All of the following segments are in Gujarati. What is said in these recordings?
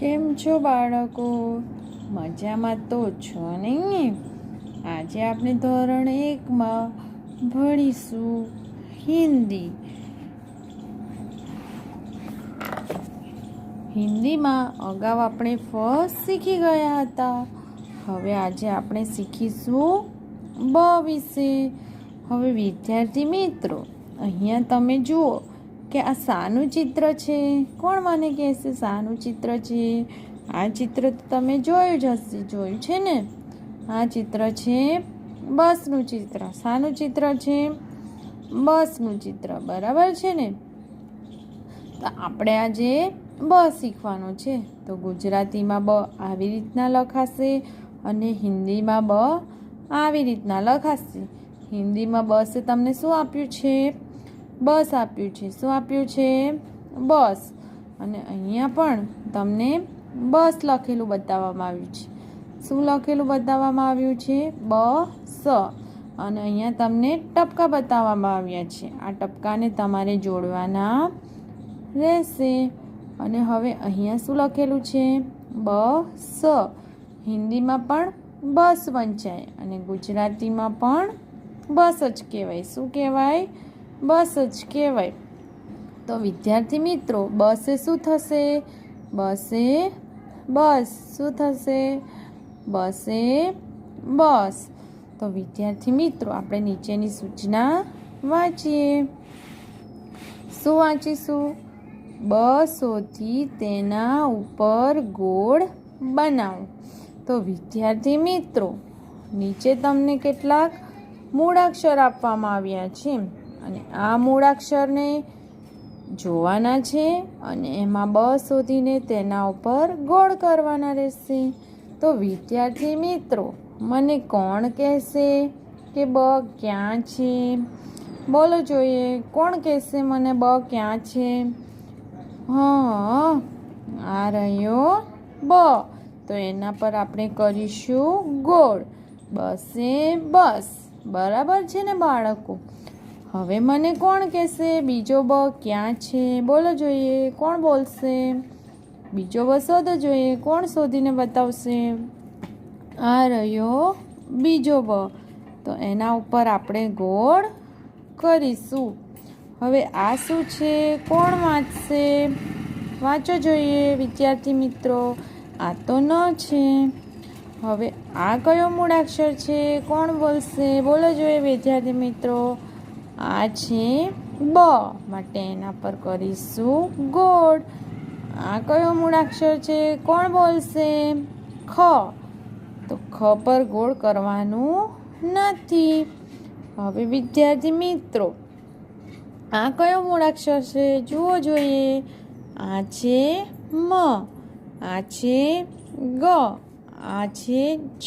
કેમ છો બાળકો? મજામાં તો છો નહીં? આજે આપણે ધોરણ 1માં ભણીશું હિન્દીમાં અગાઉ આપણે ફર્સ્ટ શીખી ગયા હતા. હવે આજે આપણે શીખીશું બ વિશે. હવે વિદ્યાર્થી મિત્રો, અહીંયા તમે જુઓ કે આ શાનું ચિત્ર છે? કોણ મને કહેશે શાનું ચિત્ર છે? આ ચિત્ર તો તમે જોયું છે ને? આ ચિત્ર છે બસનું ચિત્ર. શાનું ચિત્ર છે? બસનું ચિત્ર. બરાબર છે ને? તો આપણે આજે બ શીખવાનું છે. તો ગુજરાતીમાં બ આવી રીતના લખાશે અને હિન્દીમાં બ આવી રીતના લખાશે. હિન્દીમાં બસે તમને શું આપ્યું છે? બસ આપ્યું છે. શું આપ્યું છે? બસ. અને અહીંયા પણ તમને બસ લખેલું બતાવવામાં આવ્યું છે. શું લખેલું બતાવવામાં આવ્યું છે? બ-સ. અને અહીંયા તમને ટપકા બતાવવામાં આવ્યા છે. આ ટપકાને તમારે જોડવાના રહેશે. અને હવે અહીંયા શું લખેલું છે? બ-સ. હિન્દીમાં પણ બસ વંચાય અને ગુજરાતીમાં પણ બસ જ કહેવાય. શું કહેવાય? બસ જ કહેવાય. તો વિદ્યાર્થી મિત્રો, બસે શું થશે? બસે બસ. શું થશે? બસે બસ. તો વિદ્યાર્થી મિત્રો, આપણે નીચેની સૂચના વાંચીએ. શું વાંચીશું? બસોથી તેના ઉપર ગોળ બનાવો. તો વિદ્યાર્થી મિત્રો, નીચે તમને કેટલાક મૂળાક્ષર આપવામાં આવ્યા છે અને આ મૂળાક્ષરને જોવાના છે અને એમાં બ શોધીને તેના ઉપર ગોળ કરવાના રહેશે. તો વિદ્યાર્થી મિત્રો, મને કોણ કહેશે કે બ ક્યાં છે? બોલો જોઈએ, કોણ કહેશે મને બ ક્યાં છે? હા, આ રહ્યો બ. તો એના પર આપણે કરીશું ગોળ. બસે બસ. બરાબર છે ને બાળકો? હવે મને કોણ કહેશે બીજો બ ક્યાં છે? બોલો જોઈએ, કોણ બોલશે? બીજો બ શોધો જોઈએ. કોણ શોધીને બતાવશે? આ રહ્યો બીજો બ. તો એના ઉપર આપણે ગોળ કરીશું. હવે આ શું છે? કોણ વાંચશે? વાંચો જોઈએ વિદ્યાર્થી મિત્રો. આ તો ન છે. હવે આ કયો મૂળાક્ષર છે? કોણ બોલશે? બોલો જોઈએ વિદ્યાર્થી મિત્રો. આ છે બ. માટે એના પર કરીશું ગોળ. આ કયો મૂળાક્ષર છે? કોણ બોલશે? ખ. તો ખ પર ગોળ કરવાનું નથી. હવે વિદ્યાર્થી મિત્રો, આ કયો મૂળાક્ષર છે? જુઓ જોઈએ. આ છે મ. આ છે ગ. આ છે ચ.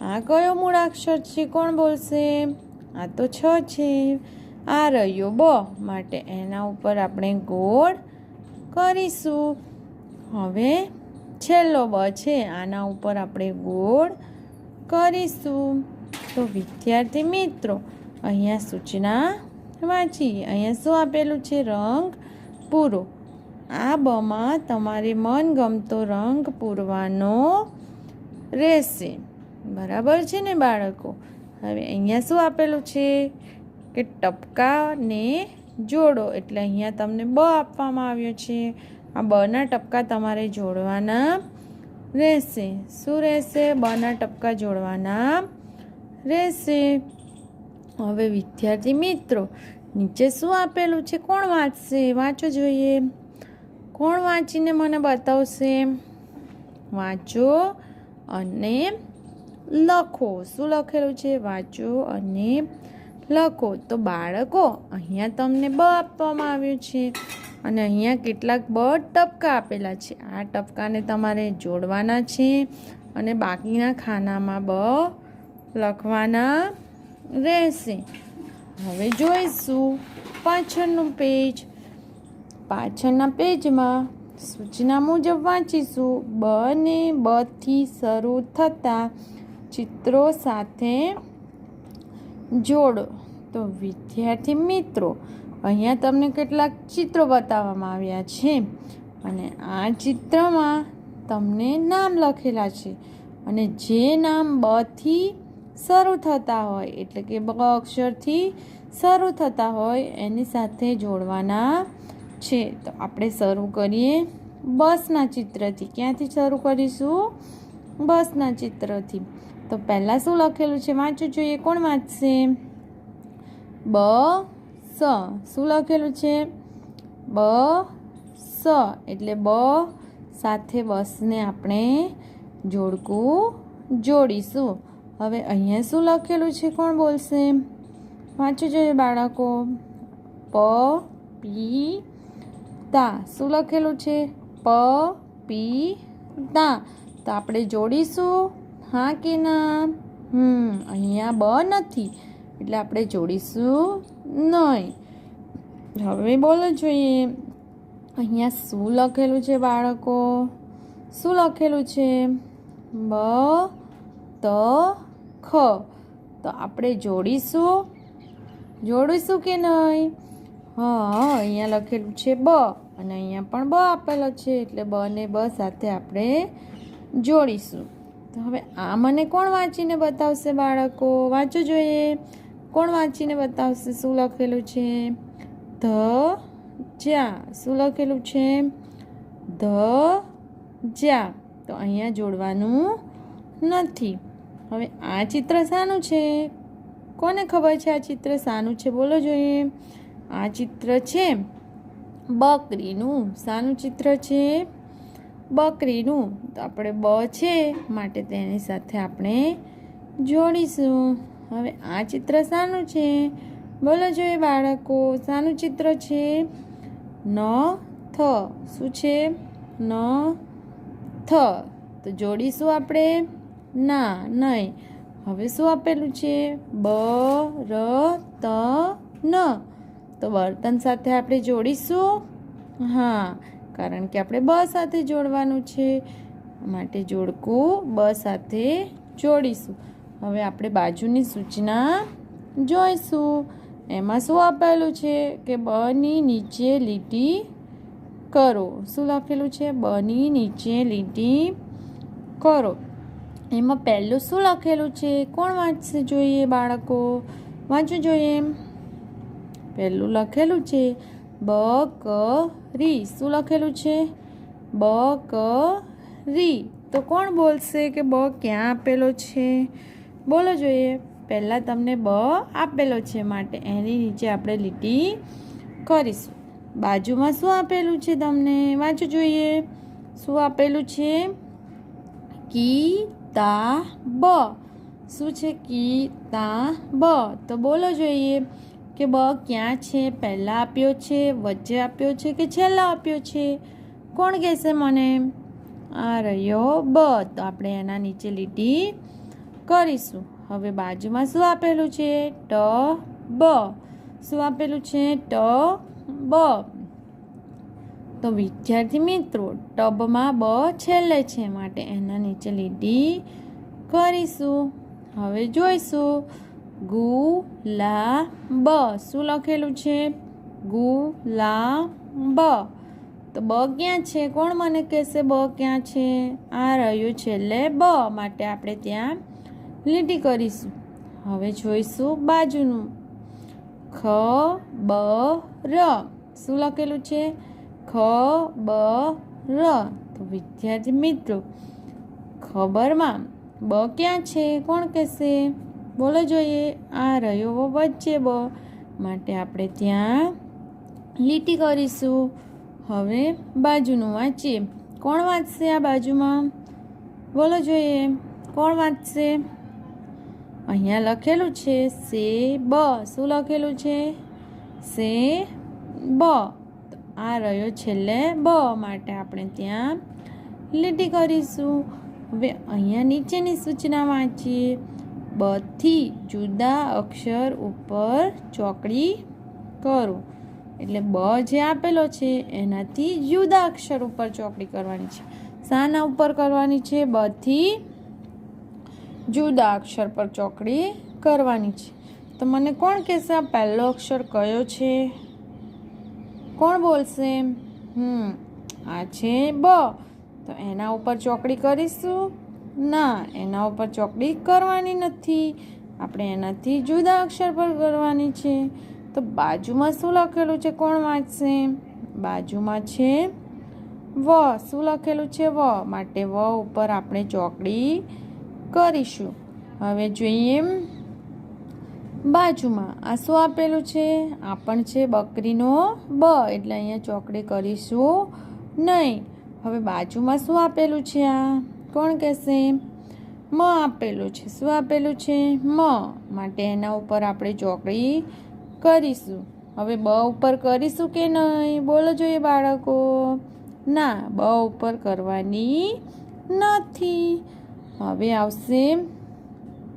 આ કયો મૂળાક્ષર છે? કોણ બોલશે? આ તો છ છે. આ રહ્યો બ. માટે એના ઉપર આપણે ગોળ કરીશું. હવે છેલ્લો બ છે. આના ઉપર આપણે ગોળ કરીશું. તો વિદ્યાર્થી મિત્રો, અહીંયા સૂચના વાંચીએ. અહીંયા શું આપેલું છે? રંગ પૂરો. આ બમાં તમારે મનગમતો રંગ પૂરવાનો રહેશે. બરાબર છે ને બાળકો? હવે અહીંયા શું આપેલું છે કે ટપકાને જોડો. એટલે અહીંયા તમને બ આપવામાં આવ્યો છે. આ બના ટપકા તમારે જોડવાના રહેશે. શું રહેશે? બના ટપકા જોડવાના રહેશે. હવે વિદ્યાર્થી મિત્રો, નીચે શું આપેલું છે? કોણ વાંચશે? વાંચો જોઈએ. કોણ વાંચીને મને બતાવશે? વાંચો અને લખો. શું લખેલું છે? વાંચો અને લખો. તો બાળકો, અહીંયા તમને બ આપવામાં આવ્યું છે અને અહીંયા કેટલાક બ ટપકા આપેલા છે. આ ટપકાને તમારે જોડવાના છે અને બાકીના ખાનામાં બ લખવાના રહેશે. હવે જોઈશું પાછળનું પેજ. પાછળના પેજમાં સૂચના મુજબ વાંચીશું. બ ને બ થી શરૂ થતા ચિત્રો સાથે જોડો. તો વિદ્યાર્થી મિત્રો, અહીંયા તમને કેટલાક ચિત્રો બતાવવામાં આવ્યા છે અને આ ચિત્રમાં તમને નામ લખેલા છે અને જે નામ બ થી શરૂ થતા હોય એટલે કે બ અક્ષરથી શરૂ થતા હોય એની સાથે જોડવાના છે. તો આપણે શરૂ કરીએ બસના ચિત્રથી. ક્યાંથી શરૂ કરીશું? બસના ચિત્રથી. તો પહેલાં શું લખેલું છે વાંચવું જોઈએ. કોણ વાંચશે? બ સ. શું લખેલું છે? બ સ એટલે બ સાથે બસને આપણે જોડકું જોડીશું. હવે અહીંયા શું લખેલું છે? કોણ બોલશે? વાંચવું જોઈએ બાળકો. પ પી તા. શું લખેલું છે? પ પી તા. તો આપણે જોડીશું? હા કે ના? અહીંયા બ નથી એટલે આપણે જોડીશું નહીં. હવે બોલો જોઈએ અહીંયા શું લખેલું છે બાળકો? શું લખેલું છે? બ ત ખ. તો આપણે જોડીશું કે નહીં? હા, અહીંયા લખેલું છે બ અને અહીંયા પણ બ આપેલો છે એટલે બ ને બ સાથે આપણે જોડીશું. તો હવે આ મને કોણ વાંચીને બતાવશે બાળકો? વાંચવું જોઈએ. કોણ વાંચીને બતાવશે? શું લખેલું છે? ધ જા. શું લખેલું છે? ધ જા. તો અહીંયા જોડવાનું નથી. હવે આ ચિત્ર શાનું છે? કોને ખબર છે આ ચિત્ર શાનું છે? બોલો જોઈએ. આ ચિત્ર છે બકરીનું. શાનું ચિત્ર છે? બકરીનું. તો આપણે બ છે માટે તેની સાથે આપણે જોડીશું. હવે આ ચિત્ર શાનું છે? બોલો જોઈએ બાળકો. શાનું ચિત્ર છે? ન થ. શું છે? ન થ. તો જોડીશું આપણે? ના, નહીં. હવે શું આપેલું છે? બ ર ત ન. તો બર્તન સાથે આપણે જોડીશું? હા, કારણ કે આપણે બ સાથે જોડવાનું છે માટે જોડકું બ સાથે જોડીશું. હવે આપણે બાજુની સૂચના જોઈશું. એમાં શું આપેલું છે કે બ ની નીચે લીટી કરો. શું લખેલું છે? બ ની નીચે લીટી કરો. એમાં પહેલું શું લખેલું છે? કોણ વાંચશે જોઈએ બાળકો? વાંચવું જોઈએ. પહેલું લખેલું છે બ ક રી. શું લખેલું છે? બ ક રી. તો કોણ બોલશે કે બ ક્યાં આપેલો છે? બોલો જોઈએ. પહેલાં તમને બ આપેલો છે માટે એની નીચે આપણે લીટી કરીશું. બાજુમાં શું આપેલું છે તમને? વાંચવું જોઈએ. શું આપેલું છે? કિતાબ. શું છે? કિતાબ. તો બોલો જોઈએ કે બ ક્યાં છે? પહેલાં આપ્યો છે, વચ્ચે આપ્યો છે કે છેલ્લા આપ્યો છે? કોણ કહેશે મને? આ રહ્યો બ. તો આપણે એના નીચે લીટી કરીશું. હવે બાજુમાં શું આપેલું છે? ટ બ. શું આપેલું છે? ટ બ. તો વિદ્યાર્થી મિત્રો ટબમાં બ છેલ્લે છે માટે એના નીચે લીટી કરીશું. હવે જોઈશું ગુલાબ. શું લખેલું છે? ગુલાબ. તો બ ક્યાં છે? કોણ મને કહેશે બ ક્યાં છે? આ રહ્યું છેલ્લે બ માટે આપણે ત્યાં લીટી કરીશું. હવે જોઈશું બાજુનું ખ બ ર. શું લખેલું છે? ખ બ ર. તો વિદ્યાર્થી મિત્રો ખબરમાં બ ક્યાં છે? કોણ કહેશે? બોલો જોઈએ. આ રહ્યો વચ્ચે બ માટે આપણે ત્યાં લીટી કરીશું. હવે બાજુનું વાંચીએ. કોણ વાંચશે આ બાજુમાં? બોલો જોઈએ. કોણ વાંચશે? અહીંયા લખેલું છે સે બ. શું લખેલું છે? સે બ. આ રહ્યો છેલ્લે બ માટે આપણે ત્યાં લીટી કરીશું. હવે અહીંયા નીચેની સૂચના વાંચીએ. બ થી જુદા અક્ષર ઉપર ચોકડી કરો. એટલે બ જે આપેલો છે એનાથી જુદા અક્ષર ઉપર ચોકડી કરવાની છે. શાના ઉપર કરવાની છે? બ થી જુદા અક્ષર પર ચોકડી કરવાની છે. તો મને કોણ કહેશે આ પહેલો અક્ષર કયો છે? કોણ બોલશે? આ છે બ. તો તો એના ઉપર ચોકડી કરીશું? ના, એના ઉપર ચોકડી કરવાની નથી. આપણે એનાથી જુદા અક્ષર પર કરવાની છે. તો બાજુમાં શું લખેલું છે? કોણ વાંચશે? બાજુમાં છે વ. શું લખેલું છે? વ. માટે વ ઉપર આપણે ચોકડી કરીશું. હવે જોઈએ બાજુમાં આ શું આપેલું છે? આ પણ છે બકરીનો બ, એટલે અહીંયા ચોકડી કરીશું નહીં. હવે બાજુમાં શું આપેલું છે? આ કોણ કહેશે? મ આપેલું છે. શું આપેલું છે? મ. માટે એના ઉપર આપણે ચોકડી કરીશું. હવે બ ઉપર કરીશું કે નહીં? બોલો જોઈએ બાળકો. ના, બ ઉપર કરવાની નથી. હવે આવશે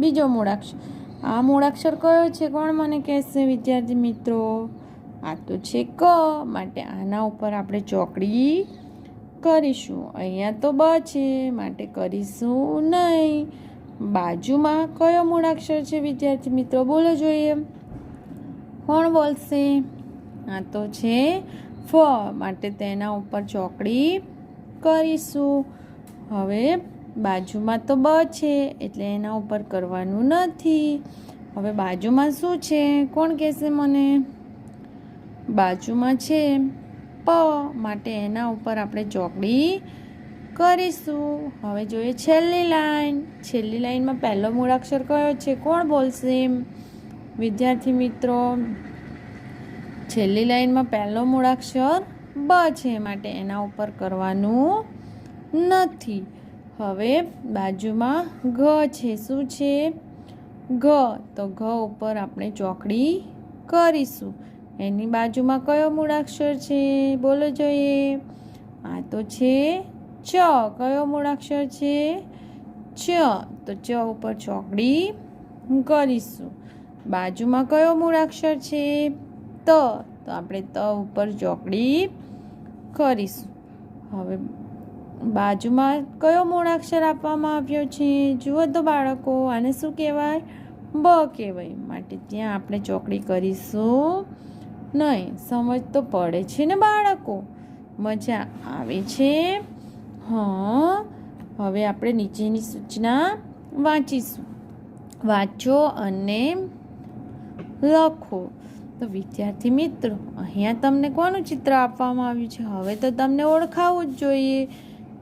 બીજો મૂળાક્ષર. આ મૂળાક્ષર કયો છે? કોણ મને કહેશે વિદ્યાર્થી મિત્રો? આ તો છે ક. માટે આના ઉપર આપણે ચોકડી કરીશું. અહીંયા તો બ છે, માટે કરીશું નહીં. બાજુમાં કયો મૂળાક્ષર છે વિદ્યાર્થી મિત્રો? બોલો જોઈએ. કોણ બોલશે? આ તો છે ફ. માટે તેના ઉપર ચોકડી કરીશું. હવે બાજુમાં તો બ છે, એટલે એના ઉપર કરવાનું નથી. હવે બાજુમાં શું છે? કોણ કહેશે મને? બાજુમાં છે પ. માટે એના ઉપર આપણે ચોકડી કરીશું. હવે જોઈએ છેલ્લી લાઈન. છેલ્લી લાઈનમાં પહેલો મૂળાક્ષર કયો છે? કોણ બોલશે વિદ્યાર્થી મિત્રો? છેલ્લી લાઈનમાં પહેલો મૂળાક્ષર બ છે, માટે એના ઉપર કરવાનું નથી. હવે બાજુમાં ઘ છે. શું છે? ઘ. તો ઘ ઉપર આપણે ચોકડી કરીશું. એની બાજુમાં કયો મૂળાક્ષર છે? બોલો જોઈએ. આ તો છે ચ. કયો મૂળાક્ષર છે? ચ. તો ચ ઉપર ચોકડી કરીશું. બાજુમાં કયો મૂળાક્ષર છે? ત. તો આપણે ત ઉપર ચોકડી કરીશું. હવે બાજુમાં કયો મૂળાક્ષર આપવામાં આવ્યો છે? જુઓ તો બાળકો, આને શું કહેવાય? બ કહેવાય. માટે ત્યાં આપણે ચોકડી કરીશું નહીં. સમજ તો પડે છે ને બાળકો? મજા આવે છે? હા. હવે આપણે નીચેની સૂચના વાંચીશું. વાંચો અને લખો. તો વિદ્યાર્થી મિત્રો, અહીંયા તમને કોનું ચિત્ર આપવામાં આવ્યું છે? હવે તો તમને ઓળખાવું જ જોઈએ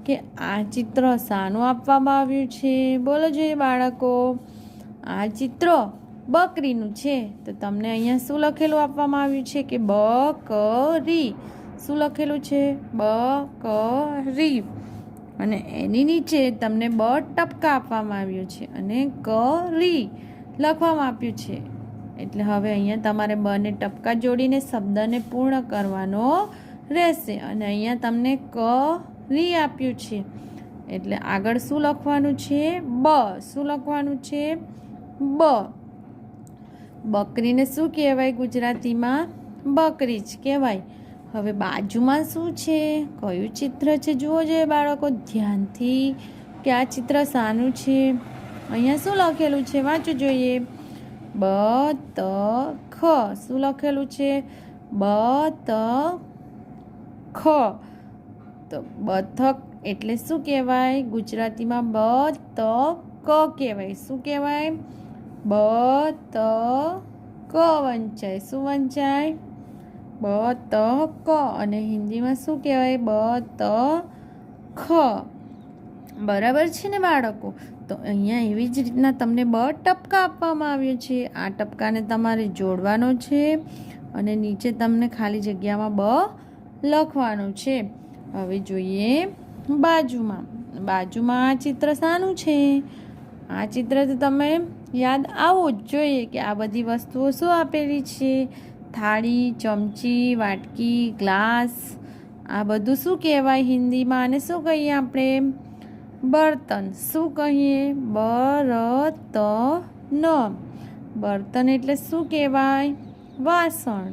કે આ ચિત્ર શાનું આપવામાં આવ્યું છે. બોલો જોઈએ બાળકો. આ ચિત્ર બકરીનું છે. તો તમને અહીંયા શું લખેલું આપવામાં આવ્યું છે? કે બકરી. શું લખેલું છે? બકરી. અને એની નીચે તમને બ ટપકા આપવામાં આવ્યો છે અને કરી લખવામાં આપ્યું છે. એટલે હવે અહીંયા તમારે બ ને ટપકા જોડીને શબ્દને પૂર્ણ કરવાનો રહેશે. અને અહીંયા તમને કરી આપ્યું છે, એટલે આગળ શું લખવાનું છે? બ. શું લખવાનું છે? બ. બકરીને શું કહેવાય ગુજરાતીમાં? બકરી જ કહેવાય. હવે બાજુમાં શું છે? કયું ચિત્ર છે? જુઓ જોઈએ બાળકો ધ્યાનથી કે આ ચિત્ર શાનું છે. અહીંયા શું લખેલું છે? વાંચવું જોઈએ. બતખ. શું લખેલું છે? બતખ. તો બતક એટલે શું કહેવાય? ગુજરાતીમાં બતક કહેવાય. શું કહેવાય? બતક વંચાય. શું વંચાય? બતક. અને હિન્દીમાં શું કહેવાય? બતખ. બરાબર છે ને બાળકો? તો અહીંયા એવી જ રીતના તમને બ ટપકા આપવામાં આવ્યો છે. આ ટપકાને તમારે જોડવાનો છે અને નીચે તમને ખાલી જગ્યામાં બ લખવાનું છે. હવે જોઈએ બાજુમાં. બાજુમાં આ ચિત્ર શાનું છે? આ ચિત્ર તો તમે યાદ આવવું જ જોઈએ કે આ બધી વસ્તુઓ શું આપેલી છે? થાળી, ચમચી, વાટકી, ગ્લાસ. આ બધું શું કહેવાય હિન્દીમાં? અને શું કહીએ આપણે? બર્તન. શું કહીએ? બરતન. બર્તન એટલે શું કહેવાય? વાસણ.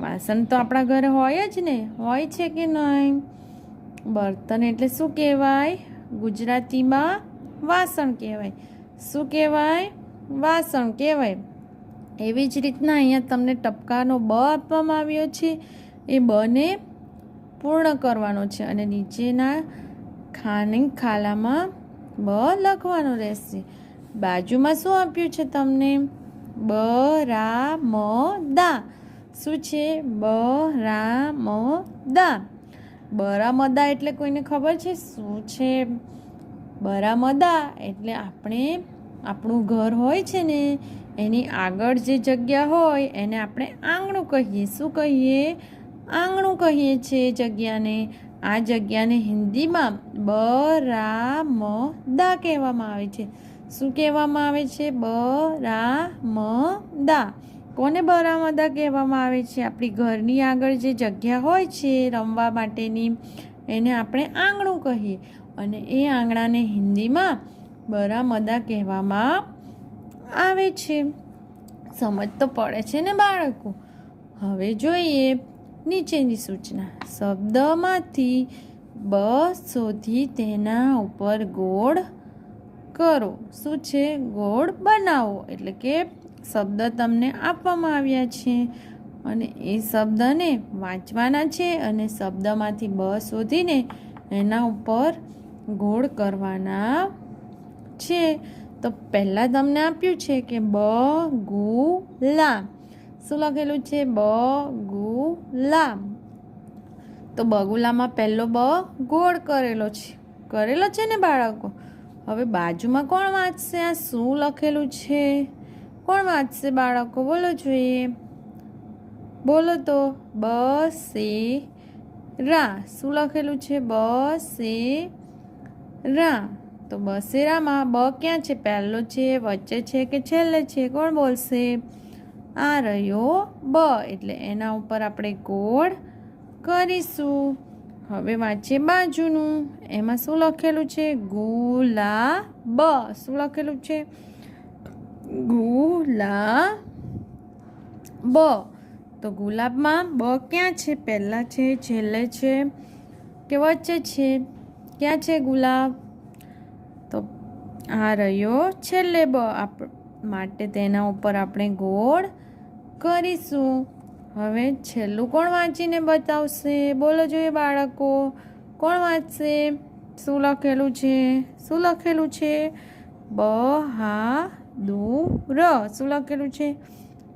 વાસણ તો આપણા ઘરે હોય જ ને? હોય છે કે નહીં? બર્તન એટલે શું કહેવાય? ગુજરાતીમાં વાસણ કહેવાય. શું કહેવાય? વાસણ કહેવાય. એવી જ રીતના અહીંયા તમને ટપકાનો બ આપવામાં આવ્યો છે. એ બને પૂર્ણ કરવાનો છે અને નીચેના ખાની ખાલામાં બ લખવાનું રહેશે. બાજુમાં શું આપ્યું છે તમને? બરામદા. શું છે? બરામદા. બરામદા એટલે કોઈને ખબર છે શું છે? બરામદા એટલે આપણું ઘર હોય છે ને એની આગળ જે જગ્યા હોય એને આપણે આંગણું કહીએ. શું કહીએ? આંગણું કહીએ છીએ જગ્યાને. આ જગ્યાને હિન્દીમાં બરામદા કહેવામાં આવે છે. શું કહેવામાં આવે છે? બરામદા. કોને બરામદા કહેવામાં આવે છે? આપણી ઘરની આગળ જે જગ્યા હોય છે રમવા માટેની એને આપણે આંગણું કહીએ અને એ આંગણાને હિન્દીમાં બરામદા કહેવામાં આવે છે. સમજ તો પડે છે ને બાળકો? હવે જોઈએ નીચેની સૂચના. શબ્દમાંથી બ શોધી તેના ઉપર ગોળ કરો. શું છે? ગોળ બનાવો. એટલે કે શબ્દ તમને આપવામાં આવ્યા છે અને એ શબ્દને વાંચવાના છે અને શબ્દમાંથી બ શોધીને એના ઉપર ગોળ કરવાના છે. તો પહેલાં તમને આપ્યું છે કે બગુલા. શું લખેલું છે? બગુલા. તો બગુલામાં પહેલો બ ગોળ કરેલો છે ને બાળકો? હવે બાજુમાં કોણ વાંચશે? આ શું લખેલું છે? કોણ વાંચશે બાળકો? બોલો જોઈએ. બોલો તો. બસેરા. શું લખેલું છે? બસેરા. તો બસેરામાં બ ક્યાં છે? પહેલો છે, વચ્ચે છે કે છેલ્લે છે? કોણ બોલશે? આ રહ્યો બ. એટલે એના ઉપર આપણે ગોળ કરીશું. હવે વાંચીએ બાજુનું. એમાં શું લખેલું છે? ગુલાબ. શું લખેલું છે? ગુલાબ. તો ગુલાબમાં બ ક્યાં છે? પહેલા છે, છેલ્લે છે કે વચ્ચે છે? ક્યાં છે ગુલાબ? તો આ રહ્યો છેલ્લે બ. માટે તેના ઉપર આપણે ગોળ કરીશું. હવે છેલ્લું કોણ વાંચીને બતાવશે? બોલો જોઈએ બાળકો. કોણ વાંચશે? શું લખેલું છે? શું લખેલું છે? બહાદુર. શું લખેલું છે?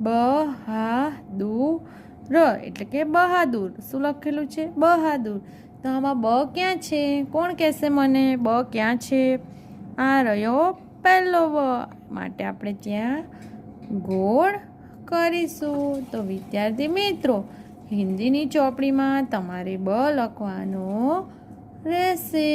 બહાદુર. એટલે કે બહાદુર. શું લખેલું છે? બહાદુર. તો આમાં બ ક્યાં છે? કોણ કહેશે મને? બ ક્યાં છે? આ રહ્યો પહેલો બ. માટે આપણે ત્યાં ગોળ કરીશું. તો વિદ્યાર્થી મિત્રો, હિન્દીની ચોપડીમાં તમારે બ લખવાનો રહેશે.